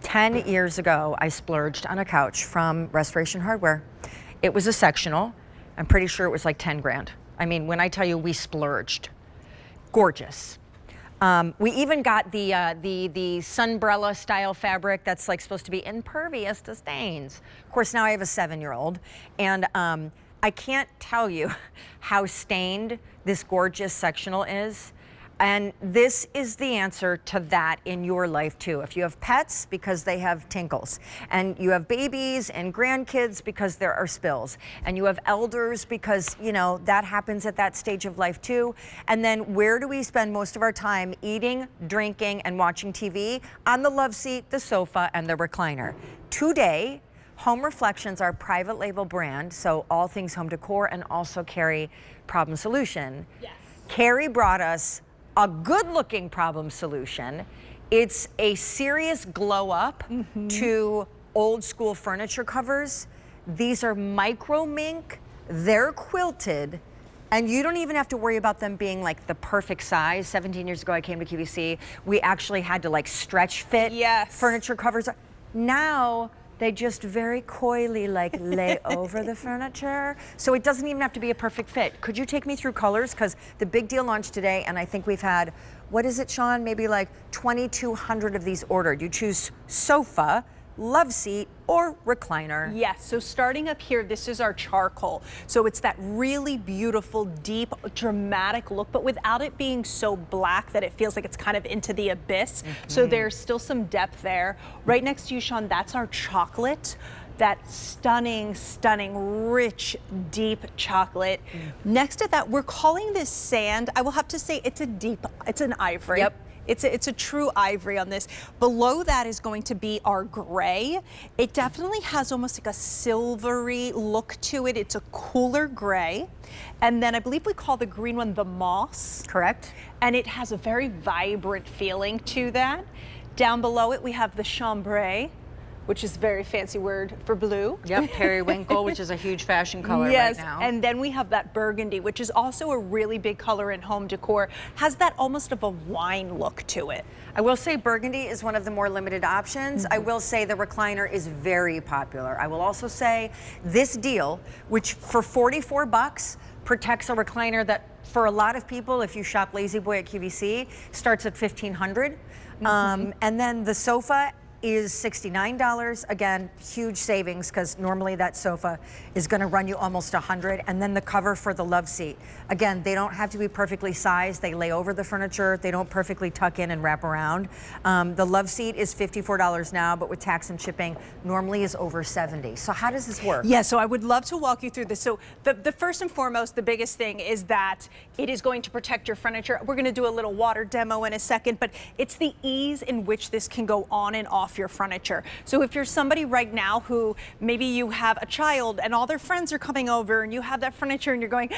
10 years ago, I splurged on a couch from Restoration Hardware. It was a sectional. I'm pretty sure it was like 10 grand. I mean, when I tell you we splurged, gorgeous. We even got the sunbrella style fabric that's like supposed to be impervious to stains. Of course, now I have a 7-year-old, and I can't tell you how stained this gorgeous sectional is. And this is the answer to that in your life too. If you have pets, because they have tinkles, and you have babies and grandkids because there are spills, and you have elders because, you know, that happens at that stage of life too. And then where do we spend most of our time? Eating, drinking, and watching TV? On the love seat, the sofa, and the recliner. Today, Home Reflections, our private label brand, so all things home decor, and also Carrie Problem Solution. Yes. Carrie brought us a good-looking problem solution. It's a serious glow up to old school furniture covers. These are Micromink, they're quilted, and you don't even have to worry about them being like the perfect size. 17 years ago I came to QVC, we actually had to like stretch fit furniture covers. Now, they just very coyly like lay over the furniture. So it doesn't even have to be a perfect fit. Could you take me through colors? Because the big deal launched today, and I think we've had, what is it, Sean? Maybe like 2,200 of these ordered. You choose sofa, love seat, or recliner. Yes, so starting up here, this is our charcoal. So it's that really beautiful, deep, dramatic look, but without it being so black that it feels like it's kind of into the abyss. So there's still some depth there. Right next to you, Sean, that's our chocolate. That stunning, stunning, rich, deep chocolate. Next to that, we're calling this sand. I will have to say it's an ivory. Yep. It's a true ivory on this. Below that is going to be our gray. It definitely has almost like a silvery look to it. It's a cooler gray. And then I believe we call the green one the moss. Correct. And it has a very vibrant feeling to that. Down below it, we have the chambray, which is a very fancy word for blue. Yep, periwinkle, which is a huge fashion color right now. And then we have that burgundy, which is also a really big color in home decor. Has that almost of a wine look to it. I will say burgundy is one of the more limited options. I will say the recliner is very popular. I will also say this deal, which for 44 bucks protects a recliner that for a lot of people, if you shop Lazy Boy at QVC, starts at $1,500. And then the sofa is $69. Again, huge savings, because normally that sofa is going to run you almost $100. And then the cover for the love seat. Again, they don't have to be perfectly sized. They lay over the furniture. They don't perfectly tuck in and wrap around. The love seat is $54 now, but with tax and shipping, normally is over $70. So how does this work? Yeah, so I would love to walk you through this. So the first and foremost, the biggest thing is that it is going to protect your furniture. We're going to do a little water demo in a second, but it's the ease in which this can go on and off your furniture. So if you're somebody right now who maybe you have a child and all their friends are coming over and you have that furniture and you're going,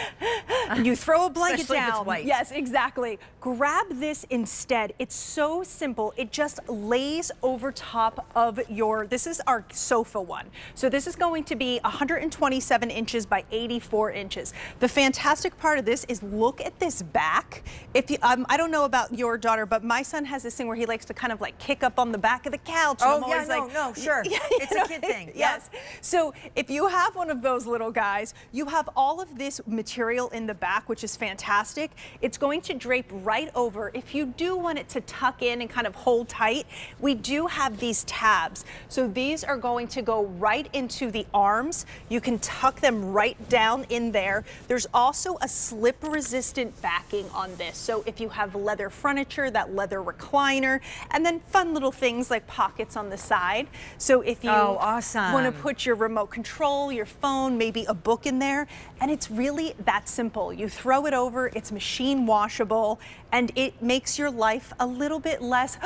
and you throw a blanket Especially down. if it's white. Yes, exactly. Grab this instead. It's so simple. It just lays over top of your, this is our sofa one. So this is going to be 127 inches by 84 inches. The fantastic part of this is look at this back. If you, I don't know about your daughter, but my son has this thing where he likes to kind of like kick up on the back of the couch. Oh, yeah, no, sure. It's a kid thing. Yes. So if you have one of those little guys, you have all of this material in the back, which is fantastic. It's going to drape right over. If you do want it to tuck in and kind of hold tight, we do have these tabs. So these are going to go right into the arms. You can tuck them right down in there. There's also a slip-resistant backing on this. So if you have leather furniture, that leather recliner, and then fun little things like pockets on the side. So if you want to put your remote control, your phone, maybe a book in there, and it's really that simple. You throw it over, it's machine washable, and it makes your life a little bit less,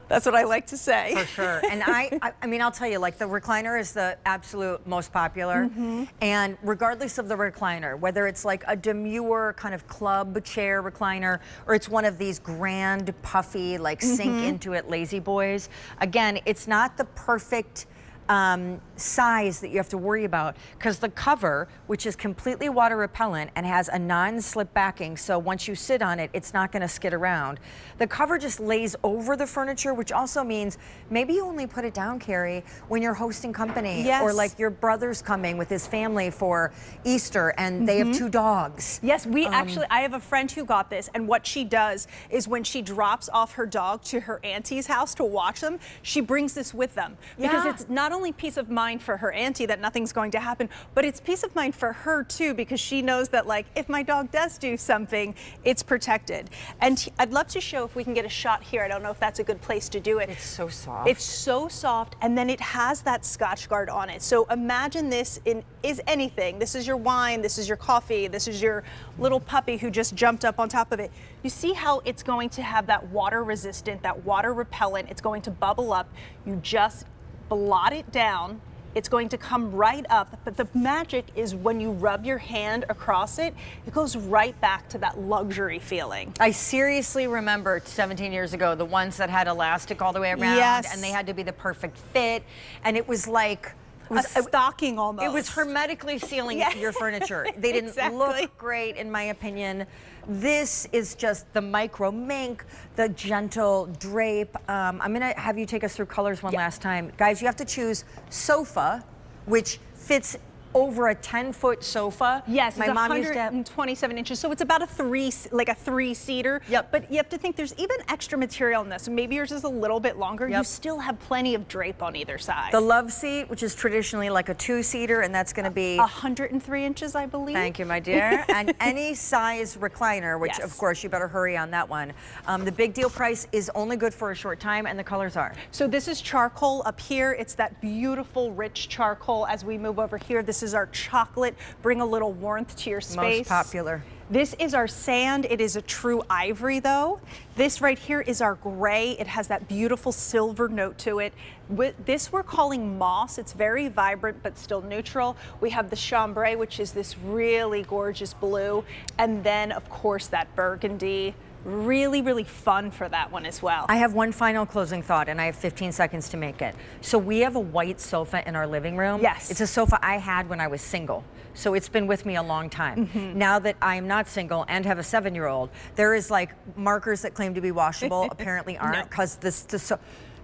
that's what I like to say. For sure. And I mean, I'll tell you, like the recliner is the absolute most popular. And regardless of the recliner, whether it's like a demure kind of club chair recliner, or it's one of these grand, puffy, like sink into it lazy boys, again, it's not the perfect size that you have to worry about, because the cover, which is completely water repellent and has a non-slip backing, so once you sit on it, it's not going to skid around. The cover just lays over the furniture, which also means maybe you only put it down, Carrie, when you're hosting company, Yes. or like your brother's coming with his family for Easter and they have 2 dogs. Yes, we actually, I have a friend who got this, and what she does is when she drops off her dog to her auntie's house to watch them, she brings this with them. Because Yeah. it's not only peace of mind for her auntie that nothing's going to happen, but it's peace of mind for her too, because she knows that, like, if my dog does do something, it's protected. And I'd love to show if we can get a shot here. I don't know if that's a good place to do it. It's so soft. It's so soft, and then it has that Scotch Guard on it. So imagine this is anything. This is your wine, this is your coffee, this is your little puppy who just jumped up on top of it. You see how it's going to have that water resistant, that water repellent. It's going to bubble up. You just blot it down. It's going to come right up, but the magic is when you rub your hand across it, it goes right back to that luxury feeling. I seriously remember 17 years ago, the ones that had elastic all the way around, Yes. and they had to be the perfect fit, and it was like A stocking almost. it was hermetically sealing Yeah. your furniture. They didn't Exactly. look great, in my opinion. This is just the Micromink, the gentle drape. I'm gonna have you take us through colors one last time. Guys, you have to choose sofa, which fits over a 10-foot sofa. Yes, my it's mom used to have 127 inches, so it's about a three-seater. Yep. But you have to think there's even extra material in this. So maybe yours is a little bit longer. Yep. You still have plenty of drape on either side. the love seat, which is traditionally like a 2-seater, and that's gonna be 103 inches, I believe. Thank you, my dear. And any size recliner, which Yes. of course you better hurry on that one. The big deal price is only good for a short time, and the colors are. So this is charcoal up here. It's that beautiful, rich charcoal. As we move over here, this is our chocolate. Bring a little warmth to your space. Most popular. This is our sand. It is a true ivory though. This right here is our gray. It has that beautiful silver note to it. This we're calling moss. It's very vibrant but still neutral. We have the chambray, which is this really gorgeous blue. And then of course that burgundy. Really, really fun for that one as well. I have one final closing thought, and I have 15 seconds to make it. So we have a white sofa in our living room. Yes. It's a sofa I had when I was single. So it's been with me a long time. Now that I am not single and have a 7-year-old, there is like markers that claim to be washable apparently aren't, because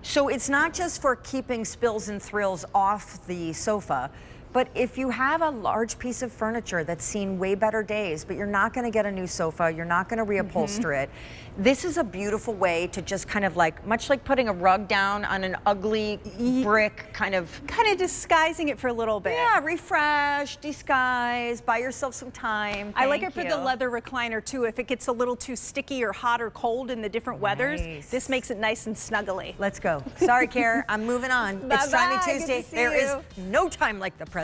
so it's not just for keeping spills and thrills off the sofa. But if you have a large piece of furniture that's seen way better days, but you're not going to get a new sofa, you're not going to reupholster it, this is a beautiful way to just kind of like, much like putting a rug down on an ugly brick kind of disguising it for a little bit. Yeah, refresh, disguise, buy yourself some time. I like it Thank for the you. leather recliner too. If it gets a little too sticky or hot or cold in the different weathers, Nice. this makes it nice and snuggly. Let's go. Sorry, Kara, I'm moving on. It's Bye-bye. Shiny Good to Tuesday. see There is you. no time like the present.